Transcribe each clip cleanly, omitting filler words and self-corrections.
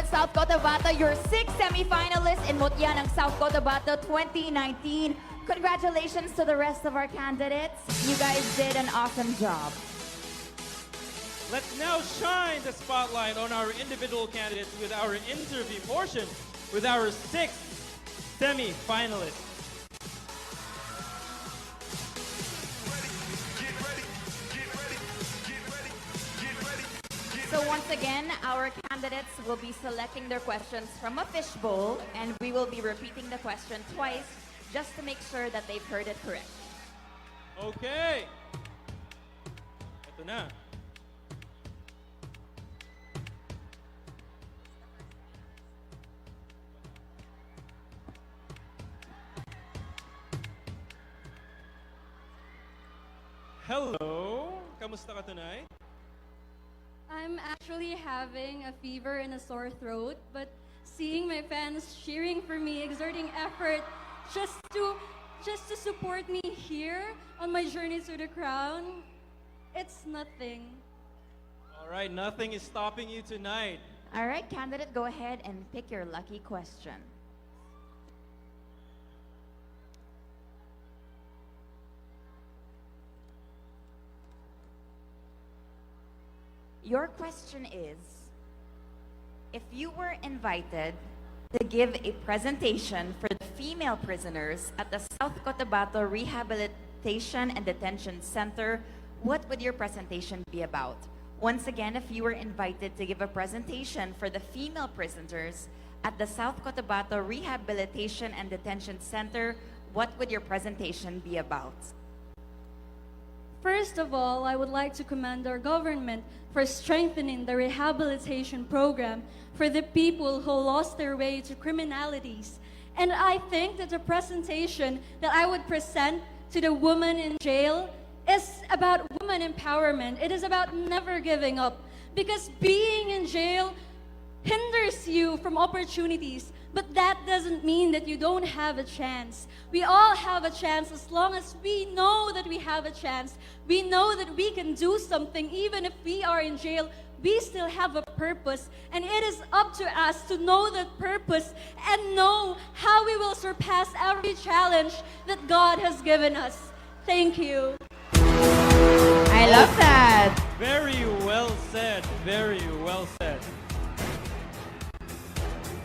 with South Cotabato, your 6th semi-finalist in Mutya ng South Cotabato 2019. Congratulations to the rest of our candidates. You guys did an awesome job. Let's now shine the spotlight on our individual candidates with our interview portion with our 6th semi-finalist. So once again, our candidates will be selecting their questions from a fishbowl, and we will be repeating the question twice just to make sure that they've heard it correct. Okay. Ito na. Hello. Kamusta ka tonight? I'm actually having a fever and a sore throat, but seeing my fans cheering for me, exerting effort just to support me here on my journey to the crown, it's nothing. All right, nothing is stopping you tonight. All right, candidate, go ahead and pick your lucky question. Your question is, if you were invited to give a presentation for the female prisoners at the South Cotabato Rehabilitation and Detention Center, what would your presentation be about? Once again, if you were invited to give a presentation for the female prisoners at the South Cotabato Rehabilitation and Detention Center, what would your presentation be about? First of all, I would like to commend our government for strengthening the rehabilitation program for the people who lost their way to criminalities. And I think that the presentation that I would present to the women in jail is about women empowerment. It is about never giving up, because being in jail hinders you from opportunities, but that doesn't mean that you don't have a chance. We all have a chance as long as we know that we have a chance. We know that we can do something even if we are in jail. We still have a purpose, and it is up to us to know that purpose and know how we will surpass every challenge that God has given us. Thank you. I love that. Very well said. Very well said.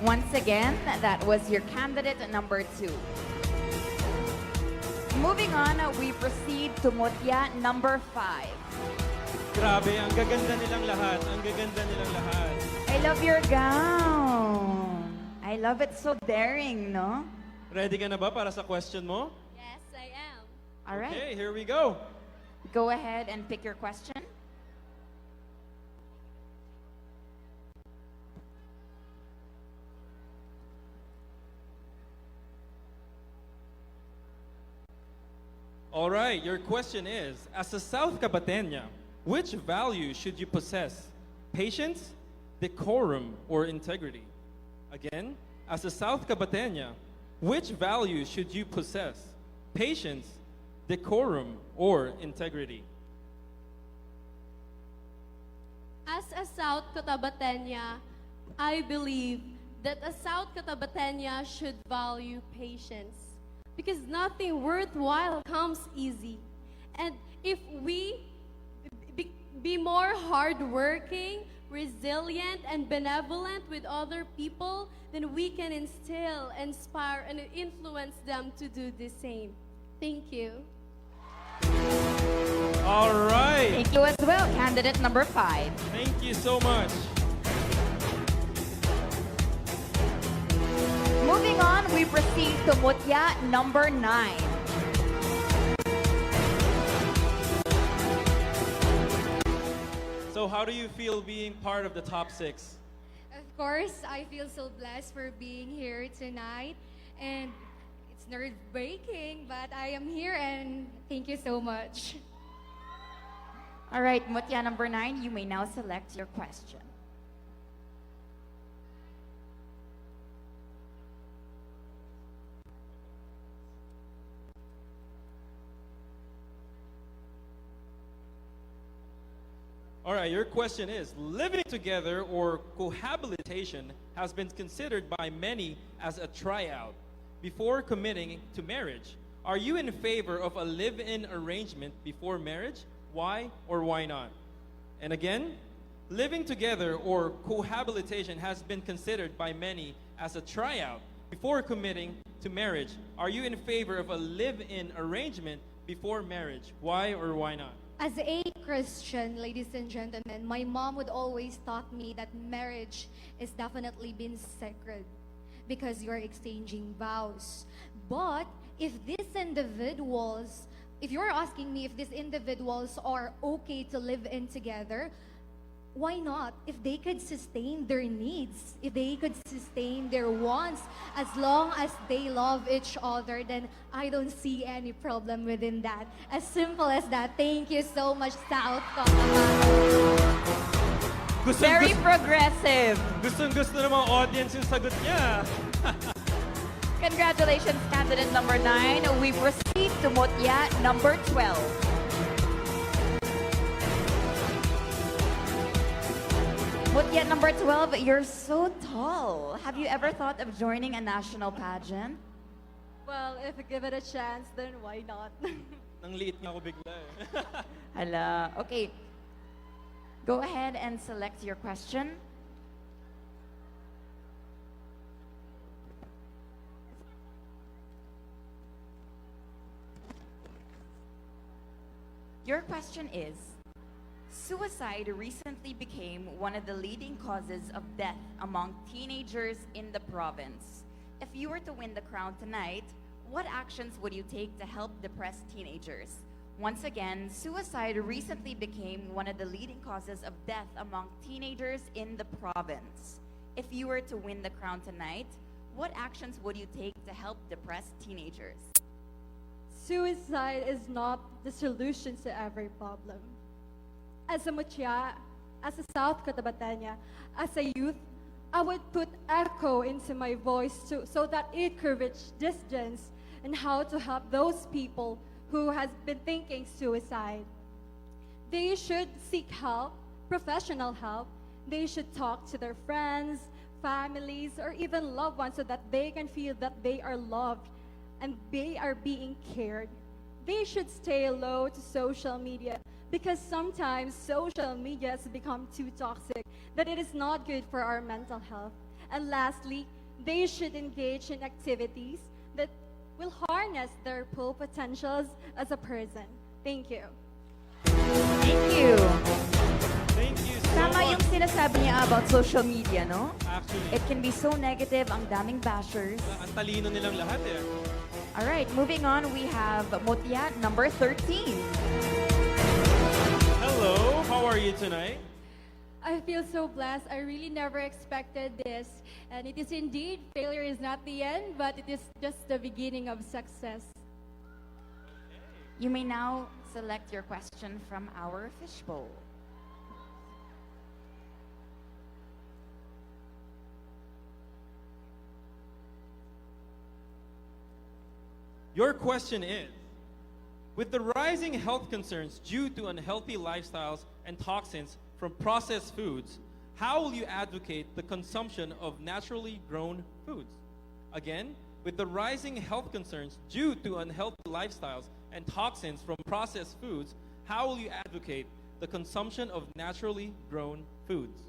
Once again, that was your candidate number 2. Moving on, we proceed to Mutya number 5. Grabe, ang gaganda nilang lahat. Ang gaganda nilang lahat. I love your gown. I love it, so daring, no? Ready ka na ba para sa question mo? Yes, I am. All right. Okay, here we go. Go ahead and pick your question. All right, your question is, as a South Cotabateña, which value should you possess? Patience, decorum, or integrity? Again, as a South Cotabateña, which value should you possess? Patience, decorum, or integrity? As a South Cotabateña, I believe that a South Cotabateña should value patience, because nothing worthwhile comes easy. And if we be more hardworking, resilient, and benevolent with other people, then we can instill, inspire, and influence them to do the same. Thank you. All right. Thank you as well, candidate number 5. Thank you so much. Moving on, we proceed to Mutya number 9. So how do you feel being part of the top 6? Of course, I feel so blessed for being here tonight, and it's nerve-breaking, but I am here, and thank you so much. All right, Mutya number 9, you may now select your question. All right, your question is, living together or cohabitation has been considered by many as a tryout before committing to marriage. Are you in favor of a live-in arrangement before marriage? Why or why not? And again, living together or cohabitation has been considered by many as a tryout before committing to marriage. Are you in favor of a live-in arrangement before marriage? Why or why not? As a Christian, ladies and gentlemen, my mom would always taught me that marriage is definitely been sacred because you're exchanging vows. But if these individuals, if you're asking me if these individuals are okay to live in together, why not? If they could sustain their needs, if they could sustain their wants, as long as they love each other, then I don't see any problem within that. As simple as that. Thank you so much, South Cotabato. Very progressive. Gustong-gusto ng mga audience yung sagot niya. Congratulations, candidate number 9. We proceed to Mutya number 12. Mutya number 12, you're so tall. Have you ever thought of joining a national pageant? Well, if I give it a chance, then why not? Nang liit niya ako bigla eh. Hala. Okay. Go ahead and select your question. Your question is, suicide recently became one of the leading causes of death among teenagers in the province. If you were to win the crown tonight, what actions would you take to help depressed teenagers? Once again, suicide recently became one of the leading causes of death among teenagers in the province. If you were to win the crown tonight, what actions would you take to help depressed teenagers? Suicide is not the solution to every problem. As a Mutya, as a South Cotabatanya, as a youth, I would put echo into my voice so that it could reach distance and how to help those people who has been thinking suicide. They should seek help, professional help. They should talk to their friends, families, or even loved ones so that they can feel that they are loved and they are being cared. They should stay low to social media because sometimes social media has become too toxic that it is not good for our mental health. And lastly, they should engage in activities that will harness their full potentials as a person. Thank you. Thank you. Thank you so Tama much. yung sinasabi niya about social media, no? Actually, It can be so negative, ang daming bashers. ang talino nilang lahat eh. All right, moving on, we have Mutya number 13. Hello, how are you tonight? I feel so blessed. I really never expected this. And it is indeed, failure is not the end, but it is just the beginning of success. You may now select your question from our fishbowl. Your question is, with the rising health concerns due to unhealthy lifestyles and toxins from processed foods, how will you advocate the consumption of naturally grown foods? Again, with the rising health concerns due to unhealthy lifestyles and toxins from processed foods, how will you advocate the consumption of naturally grown foods?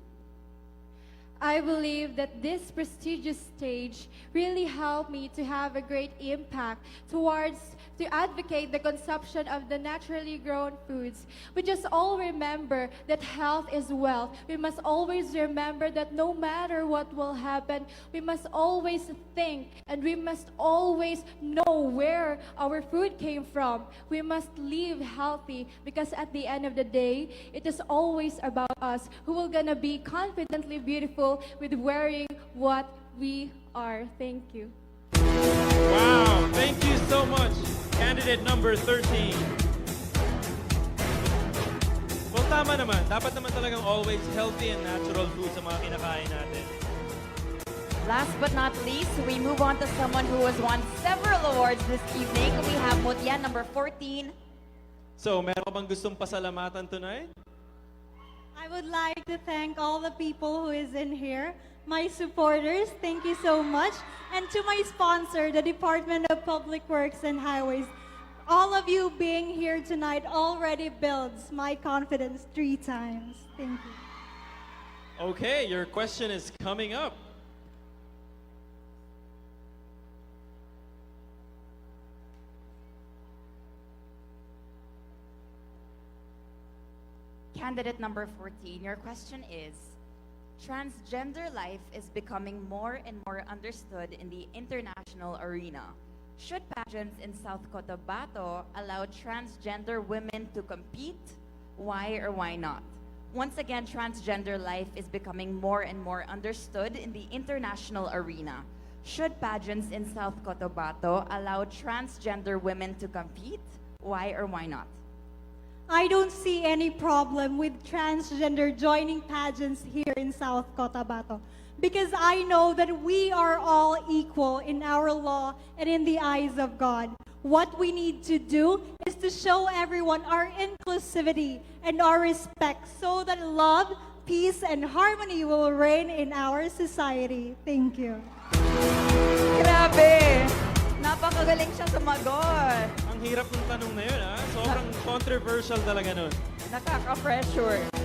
I believe that this prestigious stage really helped me to have a great impact to advocate the consumption of the naturally grown foods. We just all remember that health is wealth. We must always remember that no matter what will happen, we must always think and we must always know where our food came from. We must live healthy because at the end of the day, it is always about us who will gonna be confidently beautiful with wearing what we are. Thank you. Wow, thank you so much, candidate number 13. Well, tama naman. Dapat naman talagang always healthy and natural food sa mga kinakain natin. Last but not least, we move on to someone who has won several awards this evening. We have Mutya number 14. So, meron ka bang gustong pasalamatan tonight? I would like to thank all the people who is in here, my supporters, thank you so much, and to my sponsor, the Department of Public Works and Highways. All of you being here tonight already builds my confidence 3 times. Thank you. Okay, your question is coming up. Candidate number 14, your question is, transgender life is becoming more and more understood in the international arena. Should pageants in South Cotabato allow transgender women to compete? Why or why not? Once again, transgender life is becoming more and more understood in the international arena. Should pageants in South Cotabato allow transgender women to compete? Why or why not? I don't see any problem with transgender joining pageants here in South Cotabato because I know that we are all equal in our law and in the eyes of God. What we need to do is to show everyone our inclusivity and our respect so that love, peace, and harmony will reign in our society. Thank you. Grabe! Napakagaling siya sumagot. Ang hirap ng tanong na yun, ha? Sobrang controversial talaga nun. Nakaka-pressure.